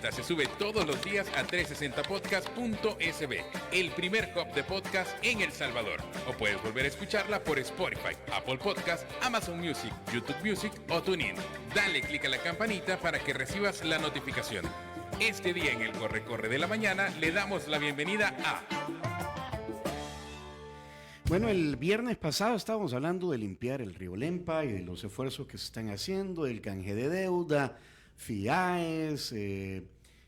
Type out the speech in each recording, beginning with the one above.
Esta se sube todos los días a 360podcast.sb, el primer hub de podcast en El Salvador. O puedes volver a escucharla por Spotify, Apple Podcast, Amazon Music, YouTube Music o TuneIn. Dale clic a la campanita para que recibas la notificación. Este día en el Corre de la Mañana le damos la bienvenida a... Bueno, el viernes pasado estábamos hablando de limpiar el río Lempa y de los esfuerzos que se están haciendo, del canje de deuda, FIAES,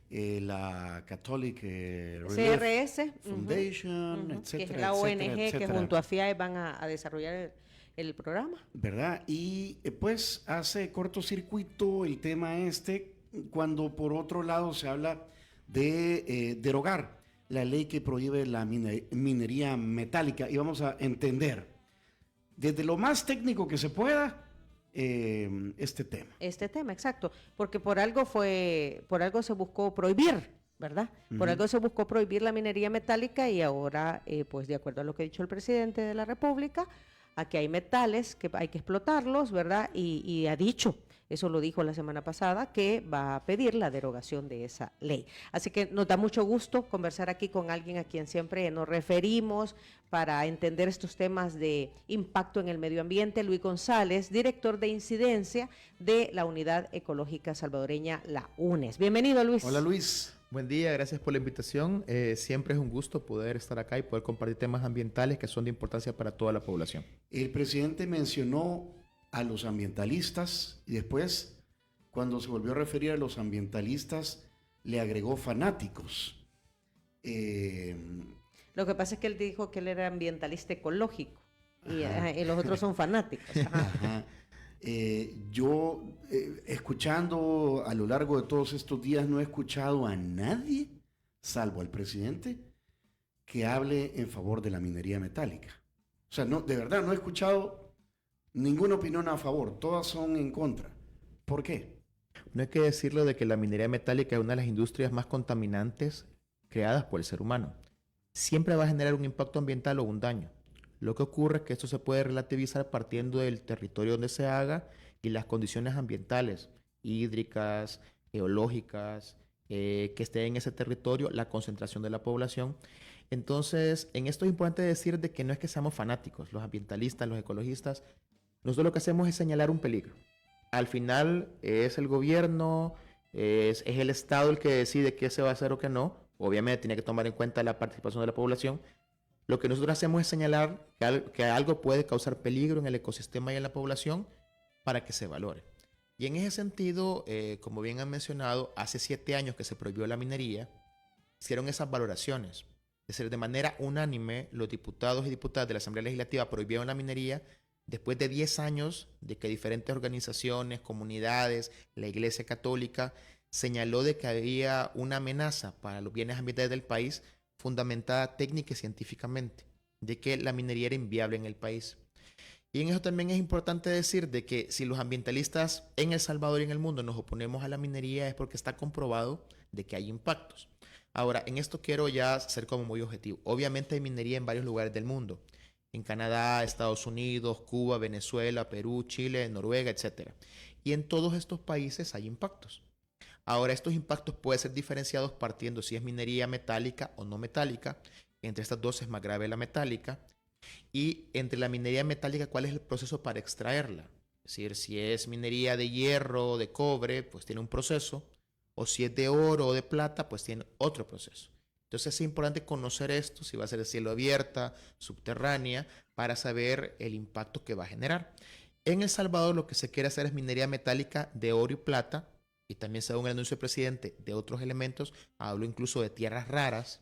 la Catholic CRS Foundation, etcétera, que es la ONG etcétera, que junto a FIAES van a desarrollar el programa. ¿Verdad? Y pues hace cortocircuito el tema cuando por otro lado se habla de derogar la ley que prohíbe la minería metálica, y vamos a entender desde lo más técnico que se pueda este tema. Este tema, exacto, porque por algo se buscó prohibir, ¿verdad? Por algo se buscó prohibir la minería metálica y ahora, pues de acuerdo a lo que ha dicho el presidente de la República, aquí hay metales que hay que explotarlos, ¿verdad? Y ha dicho, eso lo dijo la semana pasada, que va a pedir la derogación de esa ley. Así que nos da mucho gusto conversar aquí con alguien a quien siempre nos referimos para entender estos temas de impacto en el medio ambiente. Luis González, director de incidencia de la Unidad Ecológica Salvadoreña, la UNES. Bienvenido, Luis. Hola, Luis. Buen día, gracias por la invitación. Siempre es un gusto poder estar acá y poder compartir temas ambientales que son de importancia para toda la población. El presidente mencionó a los ambientalistas y después, cuando se volvió a referir a los ambientalistas, le agregó fanáticos. Lo que pasa es que él dijo que él era ambientalista ecológico y los otros son fanáticos. Ajá. Yo, escuchando a lo largo de todos estos días, no he escuchado a nadie, salvo al presidente, que hable en favor de la minería metálica. O sea, no, de verdad, no he escuchado ninguna opinión a favor, todas son en contra. ¿Por qué? No hay que decirlo de que la minería metálica es una de las industrias más contaminantes creadas por el ser humano. Siempre va a generar un impacto ambiental o un daño. Lo que ocurre es que esto se puede relativizar partiendo del territorio donde se haga y las condiciones ambientales, hídricas, geológicas, que estén en ese territorio, la concentración de la población. Entonces, en esto es importante decir de que no es que seamos fanáticos, los ambientalistas, los ecologistas. Nosotros lo que hacemos es señalar un peligro. Al final es el gobierno, es el Estado el que decide qué se va a hacer o qué no. Obviamente tiene que tomar en cuenta la participación de la población. Lo que nosotros hacemos es señalar que algo puede causar peligro en el ecosistema y en la población para que se valore. Y en ese sentido, como bien han mencionado, hace 7 años que se prohibió la minería, hicieron esas valoraciones. Es decir, de manera unánime, los diputados y diputadas de la Asamblea Legislativa prohibieron la minería después de 10 años de que diferentes organizaciones, comunidades, la Iglesia Católica señaló de que había una amenaza para los bienes ambientales del país fundamentada técnica y científicamente, de que la minería era inviable en el país. Y en eso también es importante decir de que si los ambientalistas en El Salvador y en el mundo nos oponemos a la minería es porque está comprobado de que hay impactos. Ahora, en esto quiero ya ser como muy objetivo. Obviamente hay minería en varios lugares del mundo. En Canadá, Estados Unidos, Cuba, Venezuela, Perú, Chile, Noruega, etc. Y en todos estos países hay impactos. Ahora, estos impactos pueden ser diferenciados partiendo si es minería metálica o no metálica. Entre estas dos es más grave la metálica. Y entre la minería metálica, ¿cuál es el proceso para extraerla? Es decir, si es minería de hierro o de cobre, pues tiene un proceso. O si es de oro o de plata, pues tiene otro proceso. Entonces es importante conocer esto, si va a ser de cielo abierta, subterránea, para saber el impacto que va a generar. En El Salvador lo que se quiere hacer es minería metálica de oro y plata, y también según el anuncio del presidente de otros elementos, hablo incluso de tierras raras.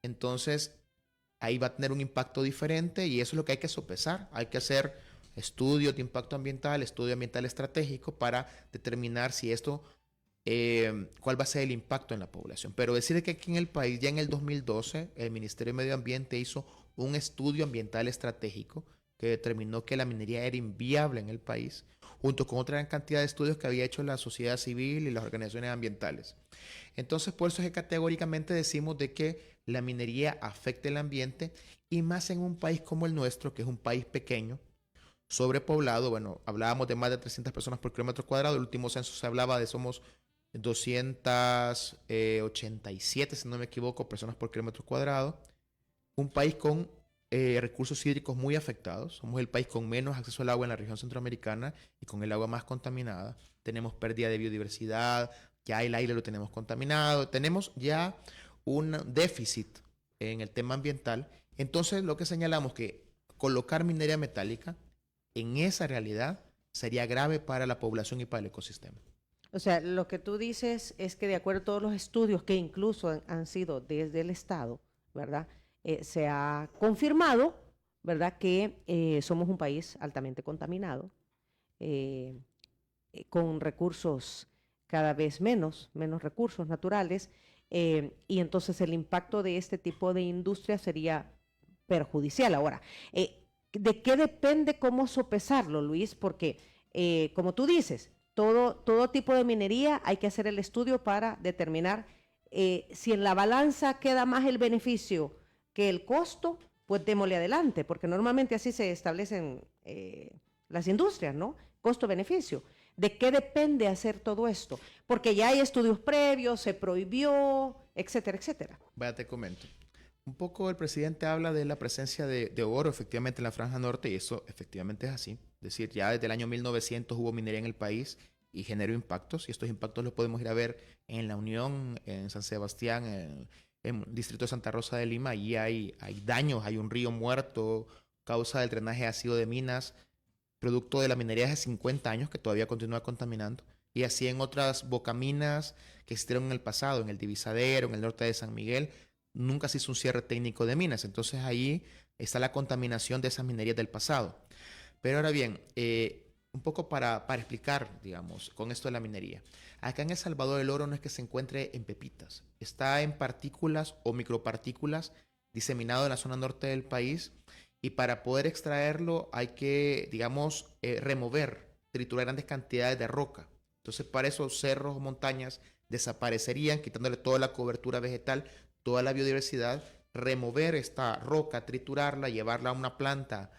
Entonces ahí va a tener un impacto diferente y eso es lo que hay que sopesar. Hay que hacer estudios de impacto ambiental, estudio ambiental estratégico para determinar si esto, cuál va a ser el impacto en la población. Pero decir que aquí en el país, ya en el 2012, el Ministerio de Medio Ambiente hizo un estudio ambiental estratégico que determinó que la minería era inviable en el país, junto con otra gran cantidad de estudios que había hecho la sociedad civil y las organizaciones ambientales. Entonces, por eso es que categóricamente decimos de que la minería afecta el ambiente, y más en un país como el nuestro, que es un país pequeño, sobrepoblado. Bueno, hablábamos de más de 300 personas por kilómetro cuadrado. El último censo se hablaba de somos 287, si no me equivoco, personas por kilómetro cuadrado. Un país con recursos hídricos muy afectados. Somos el país con menos acceso al agua en la región centroamericana y con el agua más contaminada. Tenemos pérdida de biodiversidad, ya el aire lo tenemos contaminado, tenemos ya un déficit en el tema ambiental. Entonces, lo que señalamos que colocar minería metálica en esa realidad sería grave para la población y para el ecosistema. O sea, lo que tú dices es que de acuerdo a todos los estudios que incluso han sido desde el Estado, ¿verdad? Se ha confirmado, ¿verdad? Que somos un país altamente contaminado, con recursos cada vez menos recursos naturales, y entonces el impacto de este tipo de industria sería perjudicial. Ahora, ¿de qué depende cómo sopesarlo, Luis? Porque, como tú dices, todo tipo de minería hay que hacer el estudio para determinar si en la balanza queda más el beneficio que el costo, pues démosle adelante, porque normalmente así se establecen las industrias, ¿no? Costo-beneficio. ¿De qué depende hacer todo esto? Porque ya hay estudios previos, se prohibió, etcétera, etcétera. Vaya, te comento. Un poco el presidente habla de la presencia de oro efectivamente en la Franja Norte y eso efectivamente es así. Es decir, ya desde el año 1900 hubo minería en el país y generó impactos y estos impactos los podemos ir a ver en La Unión, en San Sebastián, en el distrito de Santa Rosa de Lima. Allí hay daños, hay un río muerto, causa del drenaje ácido de minas, producto de la minería de hace 50 años que todavía continúa contaminando. Y así en otras bocaminas que existieron en el pasado, en el Divisadero, en el norte de San Miguel, nunca se hizo un cierre técnico de minas. Entonces ahí está la contaminación de esas minerías del pasado. Pero ahora bien, un poco para explicar, digamos, con esto de la minería. Acá en El Salvador el oro no es que se encuentre en pepitas. Está en partículas o micropartículas diseminado en la zona norte del país. Y para poder extraerlo hay que, digamos, remover, triturar grandes cantidades de roca. Entonces, para eso cerros o montañas desaparecerían, quitándole toda la cobertura vegetal, toda la biodiversidad, remover esta roca, triturarla, llevarla a una planta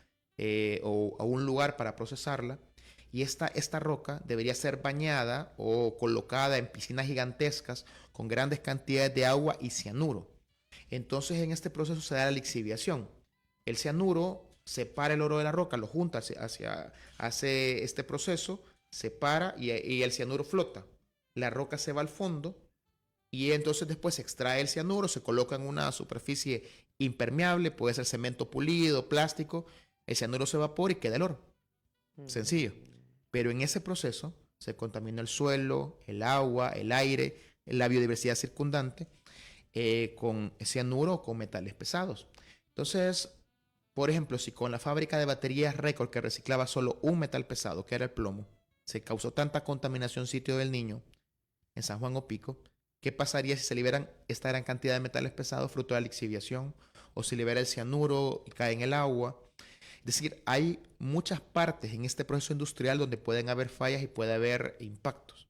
o a un lugar para procesarla. Y esta roca debería ser bañada o colocada en piscinas gigantescas con grandes cantidades de agua y cianuro. Entonces, en este proceso se da la lixiviación. El cianuro separa el oro de la roca, lo junta hace este proceso, separa y el cianuro flota. La roca se va al fondo y entonces después se extrae el cianuro, se coloca en una superficie impermeable, puede ser cemento pulido, plástico, el cianuro se evapora y queda el oro. Sencillo. Pero en ese proceso se contamina el suelo, el agua, el aire, la biodiversidad circundante con cianuro o con metales pesados. Entonces, por ejemplo, si con la fábrica de baterías Record que reciclaba solo un metal pesado, que era el plomo, se causó tanta contaminación Sitio del Niño en San Juan Opico, ¿qué pasaría si se liberan esta gran cantidad de metales pesados fruto de la lixiviación? O si libera el cianuro y cae en el agua. Es decir, hay muchas partes en este proceso industrial donde pueden haber fallas y puede haber impactos.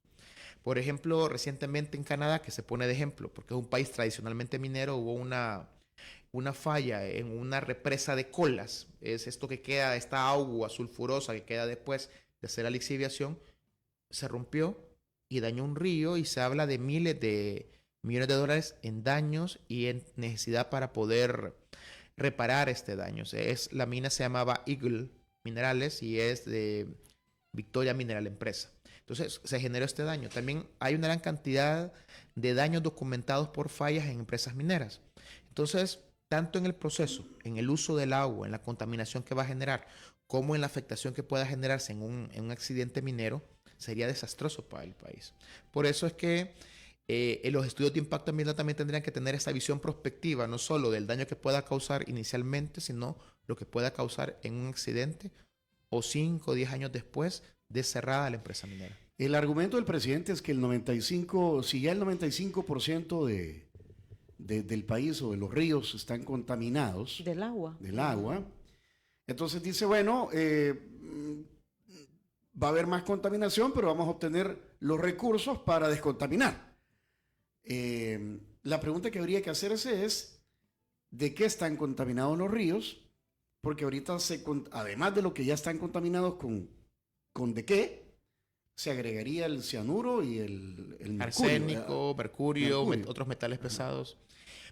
Por ejemplo, recientemente en Canadá, que se pone de ejemplo, porque es un país tradicionalmente minero, hubo una falla en una represa de colas. Es esto que queda, esta agua sulfurosa que queda después de hacer la lixiviación, se rompió y dañó un río y se habla de miles de millones de dólares en daños y en necesidad para poder reparar este daño. La mina se llamaba Eagle Minerales y es de Victoria Mineral Empresa. Entonces se generó este daño. También hay una gran cantidad de daños documentados por fallas en empresas mineras. Entonces, tanto en el proceso, en el uso del agua, en la contaminación que va a generar, como en la afectación que pueda generarse en un accidente minero, sería desastroso para el país. Por eso es que los estudios de impacto ambiental también tendrían que tener esta visión prospectiva, no solo del daño que pueda causar inicialmente, sino lo que pueda causar en un accidente o 5 o 10 años después de cerrada la empresa minera. El argumento del presidente es que si ya el 95% del país o de los ríos están contaminados Del agua. Entonces dice, bueno, va a haber más contaminación, pero vamos a obtener los recursos para descontaminar. La pregunta que habría que hacerse es, ¿de qué están contaminados los ríos? Porque ahorita, además de lo que ya están contaminados, ¿con de qué? se agregaría el cianuro y el mercurio. Arsénico, mercurio, otros metales pesados.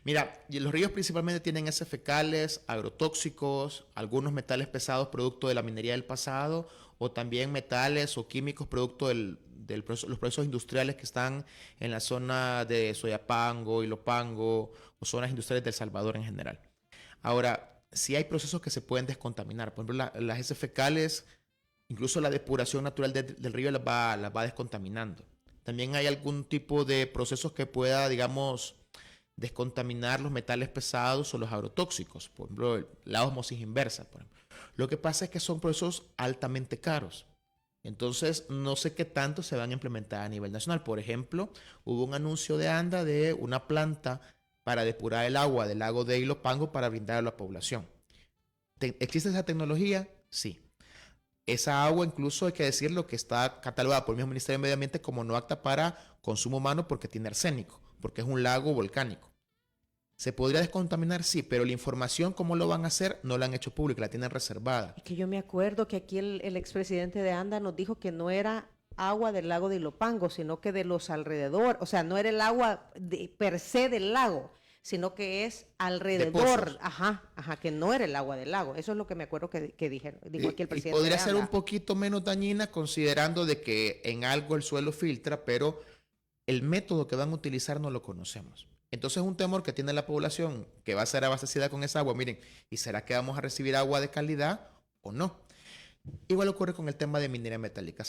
Mira, y los ríos principalmente tienen heces fecales, agrotóxicos, algunos metales pesados producto de la minería del pasado, o también metales o químicos producto los procesos industriales que están en la zona de Soyapango, Ilopango, o zonas industriales de El Salvador en general. Ahora, sí hay procesos que se pueden descontaminar. Por ejemplo, las heces fecales, incluso la depuración natural del río las va descontaminando. También hay algún tipo de procesos que pueda, digamos, descontaminar los metales pesados o los agrotóxicos, por ejemplo, la ósmosis inversa. Por ejemplo. Lo que pasa es que son procesos altamente caros. Entonces, no sé qué tanto se van a implementar a nivel nacional. Por ejemplo, hubo un anuncio de ANDA de una planta para depurar el agua del lago de Ilopango para brindar a la población. ¿Existe esa tecnología? Sí. Esa agua, incluso hay que decirlo, que está catalogada por el mismo Ministerio de Medio Ambiente como no apta para consumo humano porque tiene arsénico, porque es un lago volcánico. ¿Se podría descontaminar? Sí, pero la información, ¿cómo lo van a hacer? No la han hecho pública, la tienen reservada. Es que yo me acuerdo que aquí el expresidente de ANDA nos dijo que no era agua del lago de Ilopango, sino que de los alrededor, o sea, no era el agua per se del lago, sino que es alrededor, que no era el agua del lago. Eso es lo que me acuerdo que dijo aquí el presidente. Y podría de ser ANDA. un poquito menos dañina considerando de que en algo el suelo filtra, pero el método que van a utilizar no lo conocemos. Entonces es un temor que tiene la población que va a ser abastecida con esa agua. Miren, ¿y será que vamos a recibir agua de calidad o no? Igual ocurre con el tema de minería metálica.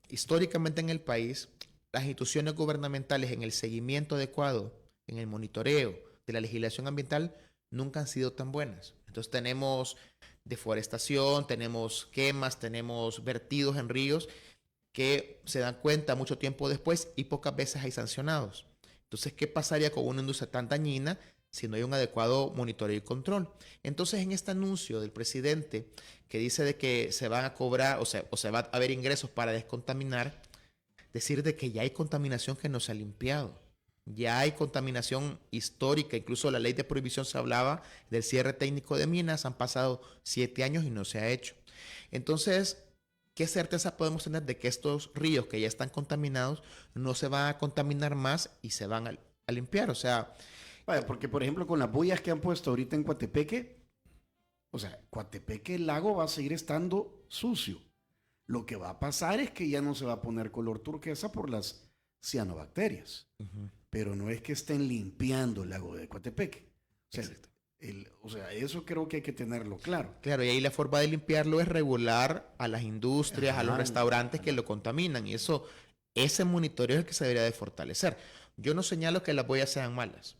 Históricamente en el país, las instituciones gubernamentales en el seguimiento adecuado, en el monitoreo de la legislación ambiental, nunca han sido tan buenas. Entonces tenemos deforestación, tenemos quemas, tenemos vertidos en ríos que se dan cuenta mucho tiempo después y pocas veces hay sancionados. Entonces, ¿qué pasaría con una industria tan dañina si no hay un adecuado monitoreo y control? Entonces, en este anuncio del presidente que dice de que se van a cobrar o se va a haber ingresos para descontaminar, decir de que ya hay contaminación que no se ha limpiado. Ya hay contaminación histórica, incluso la ley de prohibición se hablaba del cierre técnico de minas, han pasado 7 años y no se ha hecho. Entonces, ¿qué certeza podemos tener de que estos ríos que ya están contaminados no se van a contaminar más y se van a limpiar? O sea... Vaya, porque por ejemplo con las boyas que han puesto ahorita en Coatepeque, o sea, Coatepeque el lago va a seguir estando sucio. Lo que va a pasar es que ya no se va a poner color turquesa por las cianobacterias. Pero no es que estén limpiando el lago de Coatepeque. O sea, eso creo que hay que tenerlo claro. Claro, y ahí la forma de limpiarlo es regular a las industrias, a los restaurantes que lo contaminan. Y ese monitoreo es el que se debería de fortalecer. Yo no señalo que las boyas sean malas,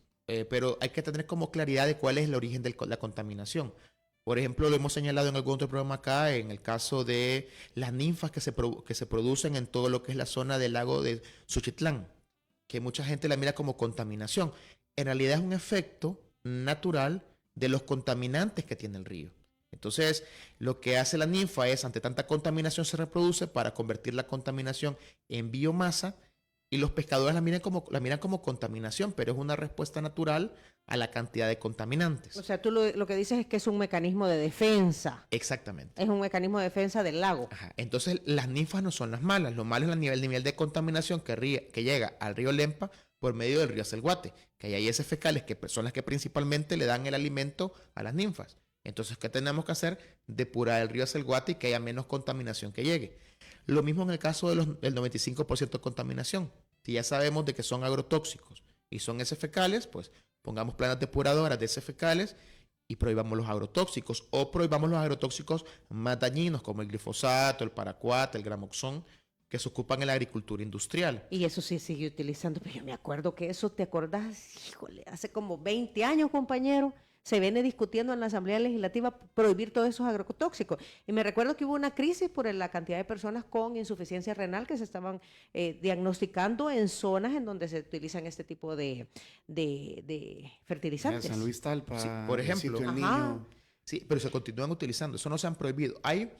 pero hay que tener como claridad de cuál es el origen de la contaminación. Por ejemplo, lo hemos señalado en algún otro programa acá, en el caso de las ninfas que se producen en todo lo que es la zona del lago de Suchitlán, que mucha gente la mira como contaminación. En realidad es un efecto natural de los contaminantes que tiene el río. Entonces, lo que hace la ninfa es, ante tanta contaminación, se reproduce para convertir la contaminación en biomasa y los pescadores la miran como contaminación, pero es una respuesta natural a la cantidad de contaminantes. O sea, tú lo que dices es que es un mecanismo de defensa. Exactamente. Es un mecanismo de defensa del lago. Entonces, las ninfas no son las malas. Lo malo es el nivel de contaminación que llega al río Lempa por medio del río Acelguate, que hay heces fecales que son las que principalmente le dan el alimento a las ninfas. Entonces, ¿qué tenemos que hacer? Depurar el río Acelguate y que haya menos contaminación que llegue. Lo mismo en el caso del 95% de contaminación. Si ya sabemos de que son agrotóxicos y son heces fecales, pues pongamos planas depuradoras de heces fecales y prohibamos los agrotóxicos o prohibamos los agrotóxicos más dañinos como el glifosato, el paraquat, el gramoxón, que se ocupan en la agricultura industrial. Y eso sí sigue utilizando, pero yo me acuerdo que eso, ¿te acordás? Híjole, hace como 20 años, compañero, se viene discutiendo en la Asamblea Legislativa prohibir todos esos agrotóxicos. Y me recuerdo que hubo una crisis por la cantidad de personas con insuficiencia renal que se estaban diagnosticando en zonas en donde se utilizan este tipo de fertilizantes. San Luis Talpa, sí, por ejemplo. el Niño. Sí, pero se continúan utilizando. Eso no se han prohibido. Hay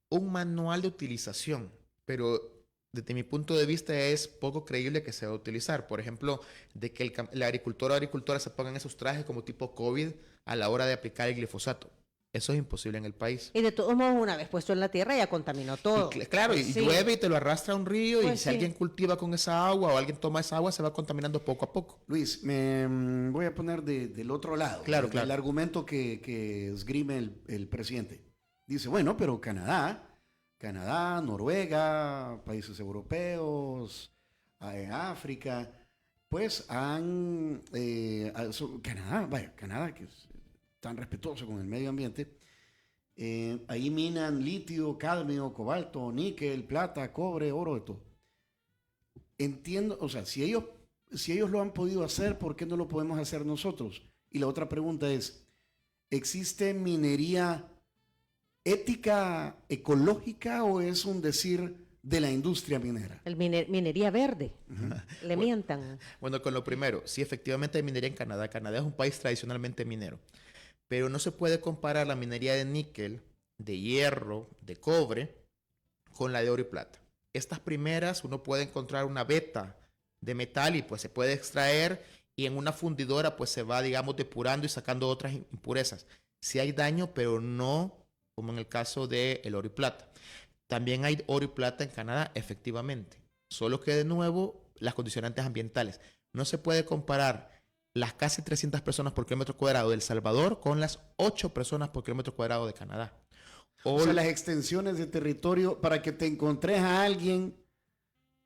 un manual de utilización, pero desde mi punto de vista es poco creíble que se va a utilizar. Por ejemplo, de que el agricultor o agricultora se pongan esos trajes como tipo COVID a la hora de aplicar el glifosato. Eso es imposible en el país. Y de todos modos, una vez puesto en la tierra, ya contaminó todo. Claro, y Sí. llueve y te lo arrastra a un río, y Pues si sí. alguien cultiva con esa agua o alguien toma esa agua, se va contaminando poco a poco. Luis, me voy a poner del otro lado. Claro, del claro. argumento que esgrime el presidente. Dice, bueno, pero Canadá, Noruega, países europeos, África, pues Canadá, que es tan respetuoso con el medio ambiente, ahí minan litio, cadmio, cobalto, níquel, plata, cobre, oro, de todo. Entiendo, o sea, si ellos lo han podido hacer, ¿por qué no lo podemos hacer nosotros? Y la otra pregunta es, ¿existe minería ética, ecológica, o es un decir de la industria minera? Minería verde. Le mientan. Bueno, con lo primero, sí, efectivamente hay minería en Canadá. Canadá es un país tradicionalmente minero, pero no se puede comparar la minería de níquel, de hierro, de cobre, con la de oro y plata. Estas primeras uno puede encontrar una veta de metal y pues se puede extraer, y en una fundidora pues se va, digamos, depurando y sacando otras impurezas. Sí hay daño, pero no como en el caso del oro y plata. También hay oro y plata en Canadá, efectivamente. Solo que de nuevo, las condicionantes ambientales. No se puede comparar las casi 300 personas por kilómetro cuadrado de El Salvador con las 8 personas por kilómetro cuadrado de Canadá. O sea, las extensiones de territorio, para que te encontres a alguien,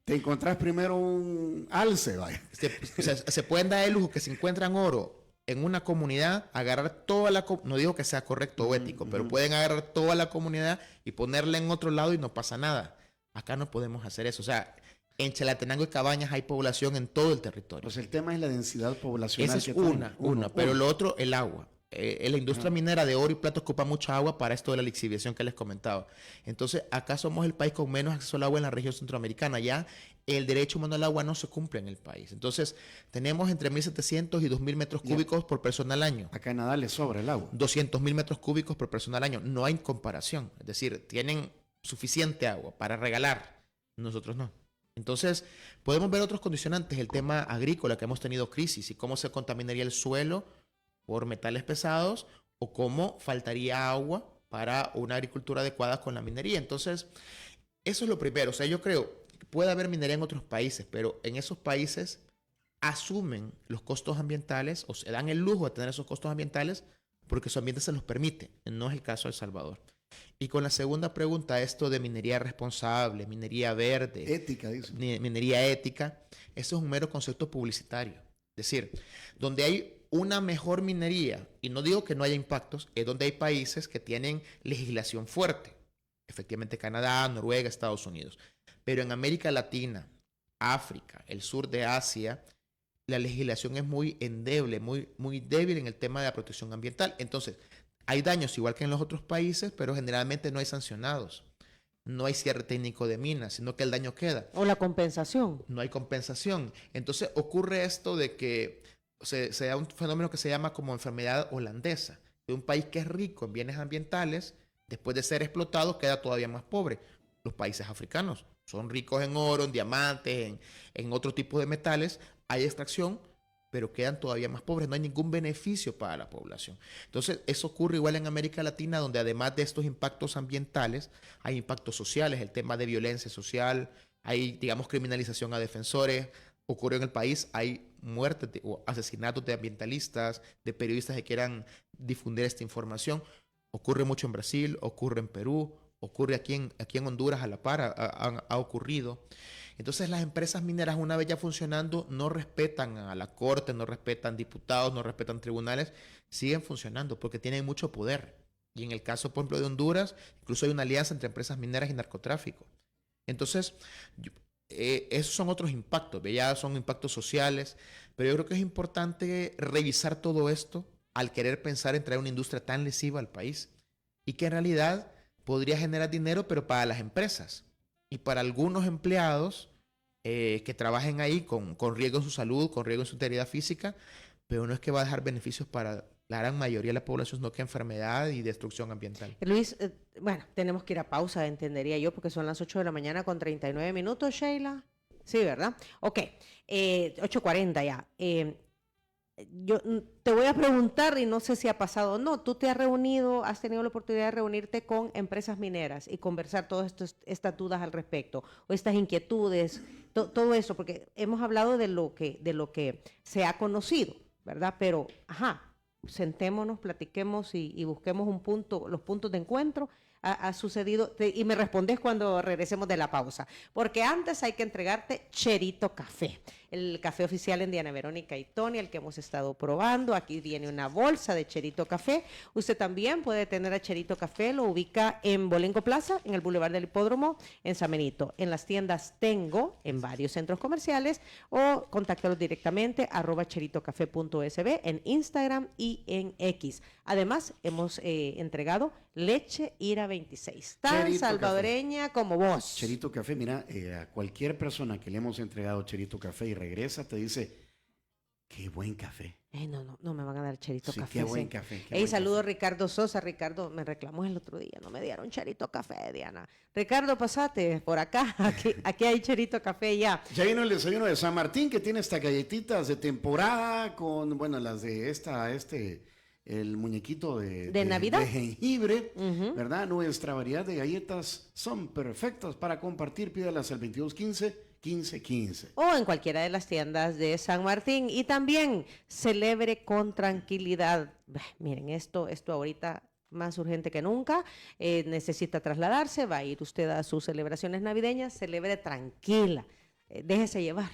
te encontrás primero un alce, vaya. Se pueden dar el lujo que si encuentran oro en una comunidad, agarrar toda la... No digo que sea correcto o ético, pero pueden agarrar toda la comunidad y ponerla en otro lado y no pasa nada. Acá no podemos hacer eso. O sea, en Chalatenango y Cabañas hay población en todo el territorio. Pues el tema es la densidad poblacional. Esa es que tiene. una. Pero lo otro, el agua. La industria minera de oro y plata ocupa mucha agua para esto de la lixiviación que les comentaba. Entonces, acá somos el país con menos acceso al agua en la región centroamericana. Ya el derecho humano al agua no se cumple en el país. Entonces, tenemos entre 1.700 y 2.000 metros cúbicos por persona al año. A Canadá le sobra el agua. 200.000 metros cúbicos por persona al año. No hay comparación. Es decir, tienen suficiente agua para regalar. Nosotros no. Entonces, podemos ver otros condicionantes. El tema agrícola, que hemos tenido crisis, y cómo se contaminaría el suelo por metales pesados, o cómo faltaría agua para una agricultura adecuada con la minería. Entonces, eso es lo primero. O sea, yo creo que puede haber minería en otros países, pero en esos países asumen los costos ambientales o se dan el lujo de tener esos costos ambientales porque su ambiente se los permite. No es el caso de El Salvador. Y con la segunda pregunta, esto de minería responsable, minería verde, Ética, dice. minería ética, eso es un mero concepto publicitario. Es decir, donde hay una mejor minería, y no digo que no haya impactos, es donde hay países que tienen legislación fuerte. Efectivamente, Canadá, Noruega, Estados Unidos. Pero en América Latina, África, el sur de Asia, la legislación es muy endeble, muy débil en el tema de la protección ambiental. Entonces, hay daños igual que en los otros países, pero generalmente no hay sancionados. No hay cierre técnico de minas, sino que el daño queda. O la compensación. No hay compensación. Entonces ocurre esto de que se da un fenómeno que se llama como enfermedad holandesa. De un país que es rico en bienes ambientales, después de ser explotado, queda todavía más pobre. Los países africanos son ricos en oro, en diamantes, en otro tipo de metales. Hay extracción, pero quedan todavía más pobres. No hay ningún beneficio para la población. Entonces, eso ocurre igual en América Latina, donde además de estos impactos ambientales, hay impactos sociales, el tema de violencia social, hay, digamos, criminalización a defensores. Ocurrió en el país, hay muertes o asesinatos de ambientalistas, de periodistas que quieran difundir esta información. Ocurre mucho en Brasil, ocurre en Perú, ocurre aquí en Honduras a la par, ha ocurrido. Entonces las empresas mineras, una vez ya funcionando, no respetan a la corte, no respetan diputados, no respetan tribunales, siguen funcionando porque tienen mucho poder. Y en el caso, por ejemplo, de Honduras, incluso hay una alianza entre empresas mineras y narcotráfico. Entonces, esos son otros impactos, ya son impactos sociales, pero yo creo que es importante revisar todo esto al querer pensar en traer una industria tan lesiva al país y que en realidad podría generar dinero, pero para las empresas. Y para algunos empleados que trabajen ahí con riesgo en su salud, con riesgo en su integridad física, pero no es que va a dejar beneficios para la gran mayoría de la población, sino que enfermedad y destrucción ambiental. Luis, bueno, tenemos que ir a pausa, entendería yo, porque son las 8 de la mañana con 39 minutos, Sheila. Sí, ¿verdad? Ok, 8:40 ya. yo te voy a preguntar, y no sé si ha pasado o no, ¿tú te has tenido la oportunidad de reunirte con empresas mineras y conversar todas estas dudas al respecto, o estas inquietudes, todo eso? Porque hemos hablado de lo que se ha conocido, ¿verdad? Pero, sentémonos, platiquemos y busquemos los puntos de encuentro. Ha sucedido, y me respondes cuando regresemos de la pausa, porque antes hay que entregarte Cherito Café, el café oficial en Diana Verónica y Tony, el que hemos estado probando. Aquí viene una bolsa de Cherito Café. Usted también puede tener a Cherito Café, lo ubica en Bolengo Plaza, en el Boulevard del Hipódromo, en San Benito. En las tiendas Tengo, en varios centros comerciales, o contáctalos directamente @cheritocafé.sb en Instagram y en X. Además, hemos entregado leche Ira 26, tan Cherito salvadoreña como vos. Cherito Café, mira, a cualquier persona que le hemos entregado Cherito Café y regresa, te dice, qué buen café. No me van a dar Cherito Sí, Café. qué buen café. Saludo a Ricardo Sosa. Ricardo me reclamó el otro día, no me dieron Cherito Café, Diana. Ricardo, pasate por acá, aquí hay Cherito Café ya. Ya vino el desayuno de San Martín, que tiene estas galletitas de temporada con, bueno, las de el muñequito de Navidad, de jengibre, ¿verdad? Nuestra variedad de galletas son perfectas para compartir. Pídalas al 2215-1515. o en cualquiera de las tiendas de San Martín. Y también celebre con tranquilidad. Miren, esto ahorita más urgente que nunca, necesita trasladarse, va a ir usted a sus celebraciones navideñas, celebre tranquila, déjese llevar.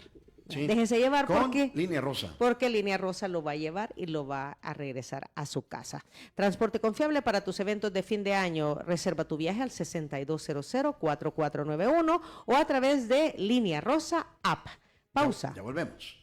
Sí. Déjese llevar Con porque Línea Rosa. Porque Línea Rosa lo va a llevar y lo va a regresar a su casa. Transporte confiable para tus eventos de fin de año. Reserva tu viaje al 6200-4491 o a través de Línea Rosa App. Pausa. Ya volvemos.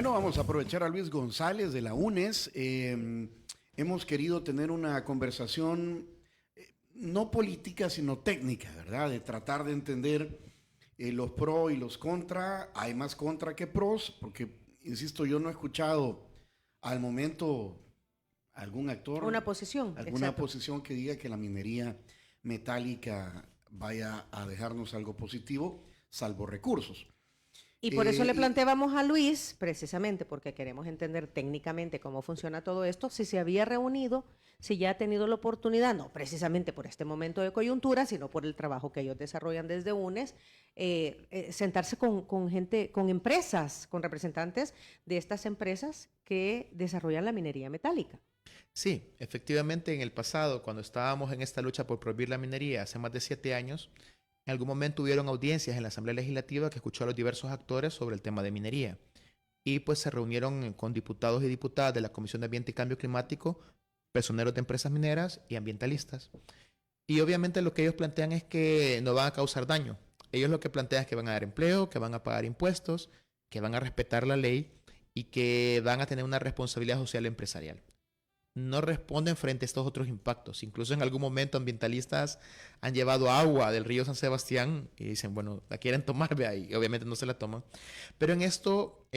Bueno, vamos a aprovechar a Luis González de la UNES. Hemos querido tener una conversación no política, sino técnica, ¿verdad? De tratar de entender los pros y los contra. Hay más contra que pros, porque, insisto, yo no he escuchado al momento algún actor. Una posición. Alguna exacto. posición que diga que la minería metálica vaya a dejarnos algo positivo, salvo recursos. Y por eso le planteábamos a Luis, precisamente porque queremos entender técnicamente cómo funciona todo esto, si se había reunido, si ya ha tenido la oportunidad, no precisamente por este momento de coyuntura, sino por el trabajo que ellos desarrollan desde UNES, sentarse con gente, con empresas, con representantes de estas empresas que desarrollan la minería metálica. Sí, efectivamente en el pasado, cuando estábamos en esta lucha por prohibir la minería hace más de 7 años, en algún momento hubieron audiencias en la Asamblea Legislativa que escuchó a los diversos actores sobre el tema de minería. Y pues se reunieron con diputados y diputadas de la Comisión de Ambiente y Cambio Climático, personeros de empresas mineras y ambientalistas. Y obviamente lo que ellos plantean es que no van a causar daño. Ellos lo que plantean es que van a dar empleo, que van a pagar impuestos, que van a respetar la ley y que van a tener una responsabilidad social empresarial. No responden frente a estos otros impactos. Incluso en algún momento ambientalistas han llevado agua del río San Sebastián y dicen, bueno, la quieren tomar, vea, y obviamente no se la toman. Pero en esto,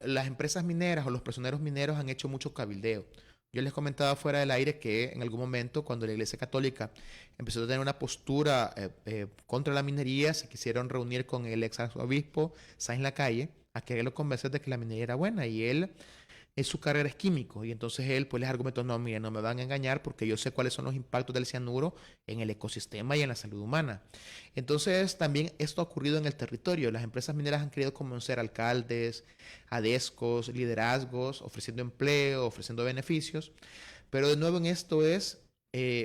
las empresas mineras o los personeros mineros han hecho mucho cabildeo. Yo les comentaba fuera del aire que en algún momento, cuando la Iglesia Católica empezó a tener una postura contra la minería, se quisieron reunir con el ex arzobispo Sáenz Lacalle a que lo convencer de que la minería era buena, y él su carrera es químico, y entonces él pues les argumentó, no, miren, no me van a engañar porque yo sé cuáles son los impactos del cianuro en el ecosistema y en la salud humana. Entonces también esto ha ocurrido en el territorio. Las empresas mineras han querido convencer alcaldes, adescos, liderazgos, ofreciendo empleo, ofreciendo beneficios, pero de nuevo en esto es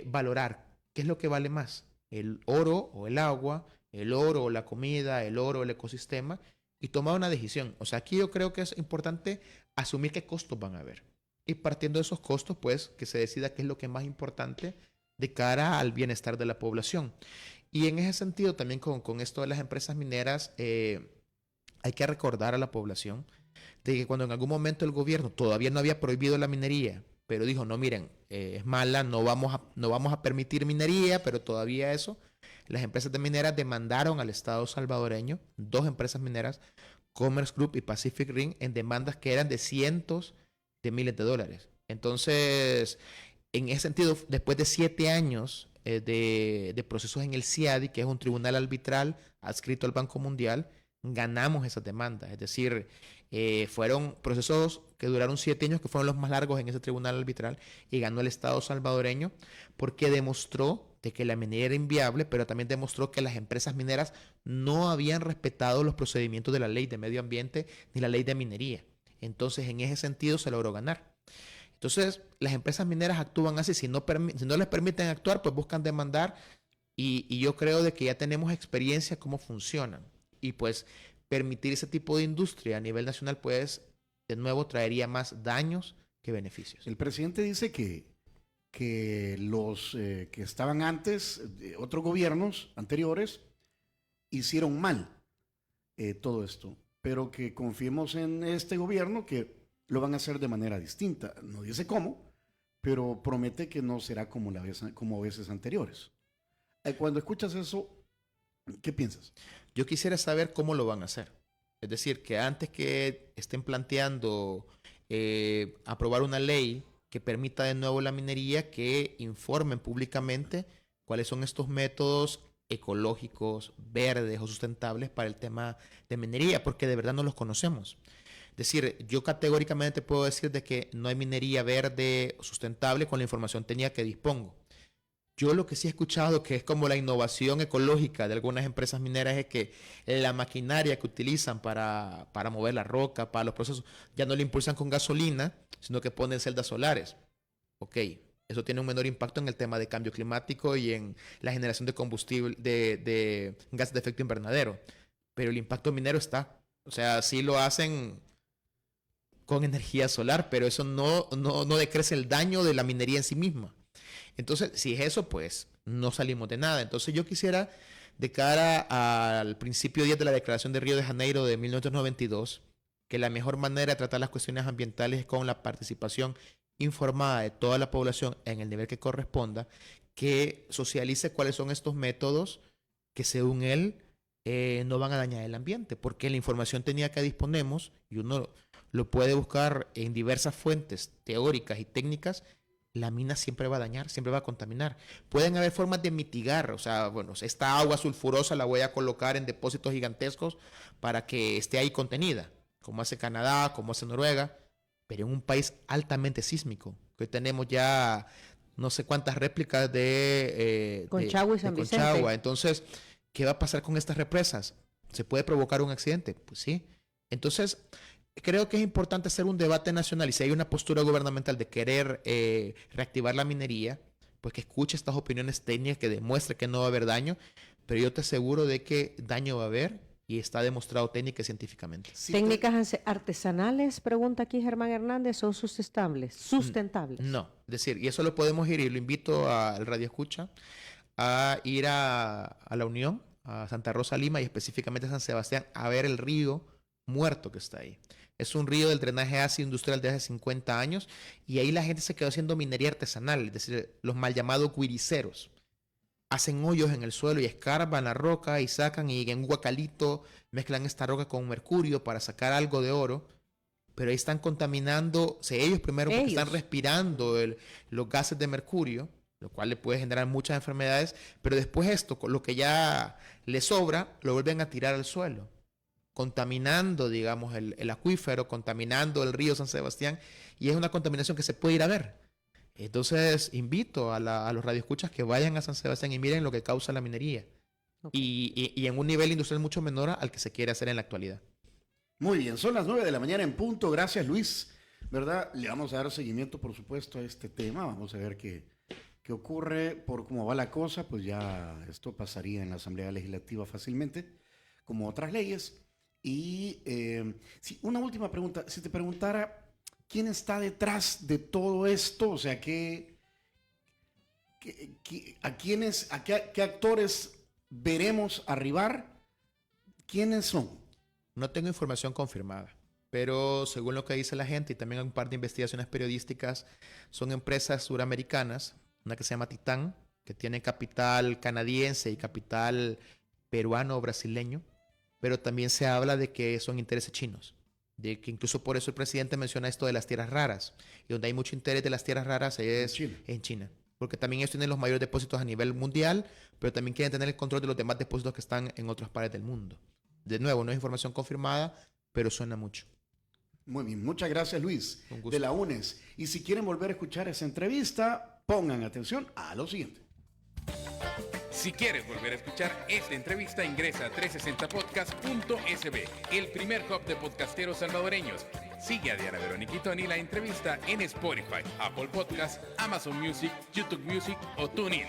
valorar qué es lo que vale más, el oro o el agua, el oro o la comida, el oro o el ecosistema, y tomar una decisión. O sea, aquí yo creo que es importante asumir qué costos van a haber. Y partiendo de esos costos, pues, que se decida qué es lo que es más importante de cara al bienestar de la población. Y en ese sentido, también con esto de las empresas mineras, hay que recordar a la población de que cuando en algún momento el gobierno todavía no había prohibido la minería, pero dijo, no, miren, es mala, no vamos a permitir minería, pero todavía eso, las empresas de mineras demandaron al Estado salvadoreño, 2 empresas mineras, Commerce Group y Pacific Rim, en demandas que eran de cientos de miles de dólares. Entonces, en ese sentido, después de 7 años de procesos en el CIADI, que es un tribunal arbitral adscrito al Banco Mundial, ganamos esas demandas. Es decir, fueron procesos que duraron 7 años, que fueron los más largos en ese tribunal arbitral, y ganó el Estado salvadoreño porque demostró de que la minería era inviable, pero también demostró que las empresas mineras no habían respetado los procedimientos de la ley de medio ambiente ni la ley de minería. Entonces, en ese sentido se logró ganar. Entonces, las empresas mineras actúan así. Si no les permiten actuar, pues buscan demandar, y yo creo de que ya tenemos experiencia cómo funcionan. Y pues permitir ese tipo de industria a nivel nacional, pues, de nuevo traería más daños que beneficios. El presidente dice que los que estaban antes, otros gobiernos anteriores, hicieron mal todo esto, pero que confiemos en este gobierno que lo van a hacer de manera distinta. No dice cómo, pero promete que no será como veces anteriores. Cuando escuchas eso, ¿qué piensas? Yo quisiera saber cómo lo van a hacer. Es decir, que antes que estén planteando aprobar una ley que permita de nuevo la minería, que informen públicamente cuáles son estos métodos ecológicos, verdes o sustentables para el tema de minería, porque de verdad no los conocemos. Es decir, yo categóricamente puedo decir de que no hay minería verde o sustentable con la información técnica que dispongo. Yo lo que sí he escuchado que es como la innovación ecológica de algunas empresas mineras es que la maquinaria que utilizan para mover la roca, para los procesos, ya no la impulsan con gasolina, sino que ponen celdas solares. Ok, eso tiene un menor impacto en el tema de cambio climático y en la generación de combustible, de gases de efecto invernadero. Pero el impacto minero está. O sea, sí lo hacen con energía solar, pero eso no decrece el daño de la minería en sí misma. Entonces, si es eso, pues no salimos de nada. Entonces yo quisiera, de cara al principio 10 de la Declaración de Río de Janeiro de 1992, que la mejor manera de tratar las cuestiones ambientales es con la participación informada de toda la población en el nivel que corresponda, que socialice cuáles son estos métodos que según él no van a dañar el ambiente, porque la información técnica que disponemos, y uno lo puede buscar en diversas fuentes teóricas y técnicas, la mina siempre va a dañar, siempre va a contaminar. Pueden haber formas de mitigar, o sea, bueno, esta agua sulfurosa la voy a colocar en depósitos gigantescos para que esté ahí contenida, como hace Canadá, como hace Noruega, pero en un país altamente sísmico, que hoy tenemos ya no sé cuántas réplicas de Conchagua y San Vicente. Conchagua. Entonces, ¿qué va a pasar con estas represas? ¿Se puede provocar un accidente? Pues sí. Entonces, creo que es importante hacer un debate nacional y si hay una postura gubernamental de querer reactivar la minería, pues que escuche estas opiniones técnicas que demuestre que no va a haber daño, pero yo te aseguro de que daño va a haber y está demostrado técnica y científicamente. Sí, ¿Técnicas artesanales, pregunta aquí Germán Hernández, son sustentables? No, es decir, y eso lo podemos ir y lo invito al Radio Escucha a ir a La Unión, a Santa Rosa, Lima y específicamente a San Sebastián a ver el río muerto que está ahí. Es un río del drenaje ácido industrial de hace 50 años y ahí la gente se quedó haciendo minería artesanal, es decir, los mal llamados cuiriceros. Hacen hoyos en el suelo y escarban la roca y sacan y en un guacalito mezclan esta roca con mercurio para sacar algo de oro, pero ahí están contaminando, ellos primero porque están respirando los gases de mercurio, lo cual le puede generar muchas enfermedades, pero después esto, con lo que ya les sobra, lo vuelven a tirar al suelo, contaminando, digamos, el acuífero, contaminando el río San Sebastián, y es una contaminación que se puede ir a ver. Entonces, invito a los radioescuchas que vayan a San Sebastián y miren lo que causa la minería. Okay. Y en un nivel industrial mucho menor al que se quiere hacer en la actualidad. Muy bien, son las 9 de la mañana en punto. Gracias, Luis. ¿Verdad? Le vamos a dar seguimiento, por supuesto, a este tema. Vamos a ver qué ocurre. Por cómo va la cosa, pues ya esto pasaría en la Asamblea Legislativa fácilmente, como otras leyes. Y sí, una última pregunta. Si te preguntara quién está detrás de todo esto, o sea, qué actores veremos arribar, ¿quiénes son? No tengo información confirmada, pero según lo que dice la gente y también hay un par de investigaciones periodísticas, son empresas suramericanas, una que se llama Titán, que tiene capital canadiense y capital peruano o brasileño, pero también se habla de que son intereses chinos, de que incluso por eso el presidente menciona esto de las tierras raras, y donde hay mucho interés de las tierras raras es en China, porque también ellos tienen los mayores depósitos a nivel mundial, pero también quieren tener el control de los demás depósitos que están en otras partes del mundo. De nuevo, no es información confirmada, pero suena mucho. Muy bien, muchas gracias, Luis, de la UNES. Y si quieren volver a escuchar esa entrevista, pongan atención a lo siguiente. Si quieres volver a escuchar esta entrevista, ingresa a 360podcast.sb, el primer hub de podcasteros salvadoreños. Sigue a Diana Verónica y Tony la entrevista en Spotify, Apple Podcasts, Amazon Music, YouTube Music o TuneIn.